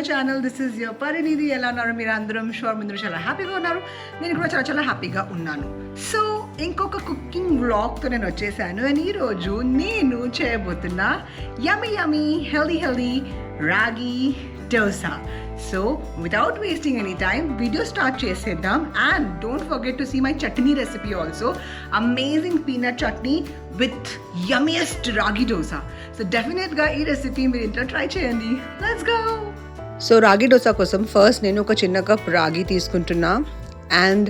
My channel. This is your Parinidhi. ఎలా ఉన్నారు మీరు అందరం? షూర్ ముందు చాలా హ్యాపీగా ఉన్నారు. నేను కూడా చాలా చాలా హ్యాపీగా ఉన్నాను. సో ఇంకొక కుకింగ్ వ్లాగ్తో నేను వచ్చేసాను. అండ్ ఈరోజు నేను చేయబోతున్నా యమ్మీ హెల్దీ రాగి dosa. So without wasting any time, video start చేసేద్దాం. And don't forget to see my chutney recipe also. Amazing peanut chutney with yummiest ragi dosa. So definitely గా ఈ రెసిపీ మీరు ఇంట్లో ట్రై చేయండి. Let's go. సో రాగి డోసా కోసం first నేను ఒక చిన్న కప్ రాగి తీసుకుంటున్నా. అండ్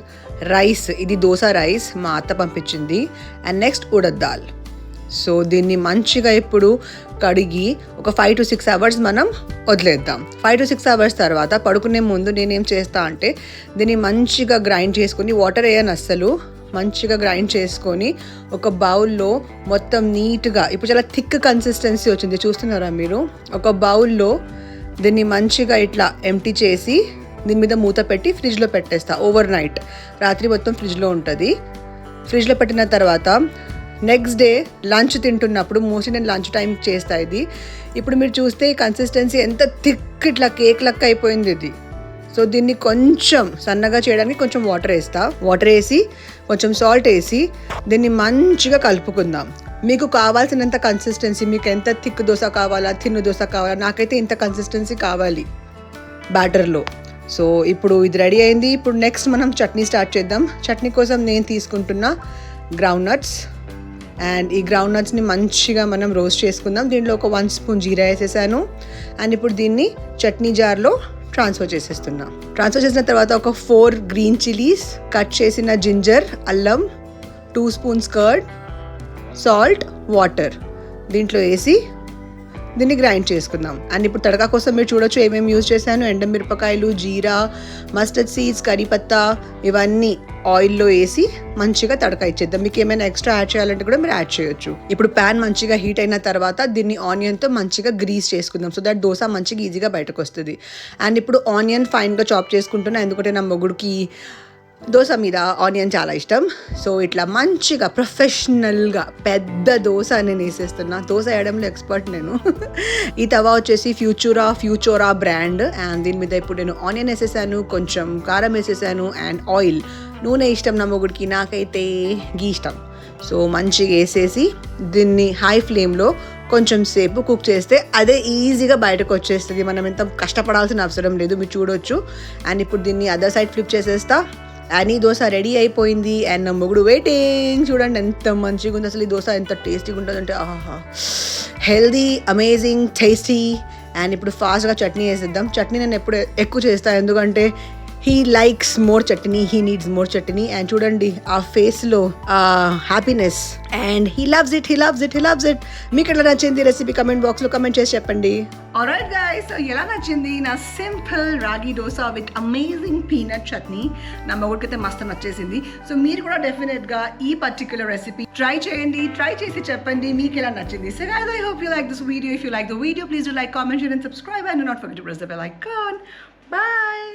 రైస్, ఇది దోసా రైస్ మా అత్త పంపించింది. And next urad dal. So దీన్ని మంచిగా ఇప్పుడు కడిగి ఒక 5 to 6 hours మనం వదిలేద్దాం. 5 to 6 hours తర్వాత పడుకునే ముందు నేనేం చేస్తా అంటే దీన్ని మంచిగా గ్రైండ్ చేసుకొని, వాటర్ వేయను అస్సలు, మంచిగా గ్రైండ్ చేసుకొని ఒక బౌల్లో మొత్తం నీట్గా, ఇప్పుడు చాలా థిక్ కన్సిస్టెన్సీ వచ్చింది చూస్తున్నారా మీరు. ఒక బౌల్లో దీన్ని మంచిగా ఇట్లా ఎంప్టీ చేసి దీని మీద మూత పెట్టి ఫ్రిడ్జ్లో పెట్టేస్తా. ఓవర్ నైట్, రాత్రి మొత్తం ఫ్రిడ్జ్లో ఉంటుంది. ఫ్రిడ్జ్లో పెట్టిన తర్వాత నెక్స్ట్ డే లంచ్ తింటున్నప్పుడు, మోస్ట్లీ నేను లంచ్ టైం చేస్తా ఇది. ఇప్పుడు మీరు చూస్తే కన్సిస్టెన్సీ ఎంత థిక్, ఇట్లా కేక్ లెక్క అయిపోయింది ఇది. సో దీన్ని కొంచెం సన్నగా చేయడానికి కొంచెం వాటర్ వేస్తా. వాటర్ వేసి కొంచెం సాల్ట్ వేసి దీన్ని మంచిగా కలుపుకుందాం. మీకు కావాల్సినంత కన్సిస్టెన్సీ, మీకు ఎంత థిక్ దోశ కావాలా, థిన్ దోశ కావాలా, నాకైతే ఇంత కన్సిస్టెన్సీ కావాలి బ్యాటర్లో. సో ఇప్పుడు ఇది రెడీ అయింది. ఇప్పుడు నెక్స్ట్ మనం చట్నీ స్టార్ట్ చేద్దాం. చట్నీ కోసం నేను తీసుకుంటున్న గ్రౌండ్ నట్స్. అండ్ ఈ గ్రౌండ్ నట్స్ని మంచిగా మనం రోస్ట్ చేసుకుందాం. దీంట్లో ఒక 1 స్పూన్ జీరా వేసేసాను. అండ్ ఇప్పుడు దీన్ని చట్నీ జార్లో ట్రాన్స్ఫర్ చేసేస్తున్నా. ట్రాన్స్ఫర్ చేసిన తర్వాత ఒక 4 గ్రీన్ చిల్లీస్, కట్ చేసిన జింజర్, అల్లం, 2 స్పూన్స్ కర్డ్, సాల్ట్, వాటర్ దీంట్లో వేసి దీన్ని గ్రైండ్ చేసుకుందాం. అండ్ ఇప్పుడు తడకా కోసం మీరు చూడొచ్చు ఏమేమి యూజ్ చేశాను. ఎండమిరపకాయలు, జీరా, మస్టర్డ్ సీడ్స్, కరీపత్తా, ఇవన్నీ ఆయిల్లో వేసి మంచిగా తడకా ఇచ్చేద్దాం. మీకు ఏమైనా ఎక్స్ట్రా యాడ్ చేయాలంటే కూడా మీరు యాడ్ చేయొచ్చు. ఇప్పుడు ప్యాన్ మంచిగా హీట్ అయిన తర్వాత దీన్ని ఆనియన్తో మంచిగా గ్రీస్ చేసుకుందాం. సో దట్ దోశ మంచిగా ఈజీగా బయటకు వస్తుంది. అండ్ ఇప్పుడు ఆనియన్ ఫైన్గా చాప్ చేసుకుంటున్నా, ఎందుకంటే నా మొగుడికి దోశ మీద ఆనియన్ చాలా ఇష్టం. సో ఇట్లా మంచిగా ప్రొఫెషనల్గా పెద్ద దోశ నేను వేసేస్తున్నా. దోశ వేయడంలో ఎక్స్పర్ట్ నేను. ఈ తవా వచ్చేసి ఫ్యూచోరా బ్రాండ్. అండ్ దీని మీద ఇప్పుడు నేను ఆనియన్ వేసేసాను, కొంచెం కారం వేసేసాను, అండ్ ఆయిల్. నూనె ఇష్టం నా మొగుడికి, నాకైతే గీ ఇష్టం. సో మంచిగా వేసేసి దీన్ని హై ఫ్లేమ్లో కొంచెం సేపు కుక్ చేస్తే అదే ఈజీగా బయటకు వచ్చేస్తుంది. మనం ఎంత కష్టపడాల్సిన అవసరం లేదు, మీరు చూడొచ్చు. అండ్ ఇప్పుడు దీన్ని అదర్ సైడ్ ఫ్లిప్ చేసేస్తా. అండ్ ఈ దోశ రెడీ అయిపోయింది. అండ్ నా మొగుడు వెయిటింగ్. చూడండి ఎంత మంచిగా ఉంది అసలు. ఈ దోశ ఎంత టేస్టీగా ఉంటుందంటే, ఆహా, హెల్దీ, అమేజింగ్, టేస్టీ. అండ్ ఇప్పుడు ఫాస్ట్గా చట్నీ వేసేద్దాం. చట్నీ నేను ఎప్పుడు ఎక్కువ చేస్తాను, ఎందుకంటే he likes more chutney, he needs more chutney. And చూడండి ఆ ఫేస్లో happiness. And he loves it. మీకు ఎట్లా నచ్చింది రెసిపీ కమెంట్ బాక్స్లో కమెంట్ చేసి చెప్పండి. ఆల్రైట్ గైస్, సో ఎలా నచ్చింది నా సింపుల్ రాగి dosa with amazing peanut chutney? నా మొగుడికైతే మస్తు నచ్చేసింది. సో మీరు కూడా డెఫినెట్గా ఈ పర్టిక్యులర్ రెసిపీ ట్రై చేయండి. ట్రై చేసి చెప్పండి మీకు ఎలా నచ్చింది. So guys, I hope you like this video. If you like the video, please do like, comment, share and subscribe, and do not forget to press the bell icon. Bye.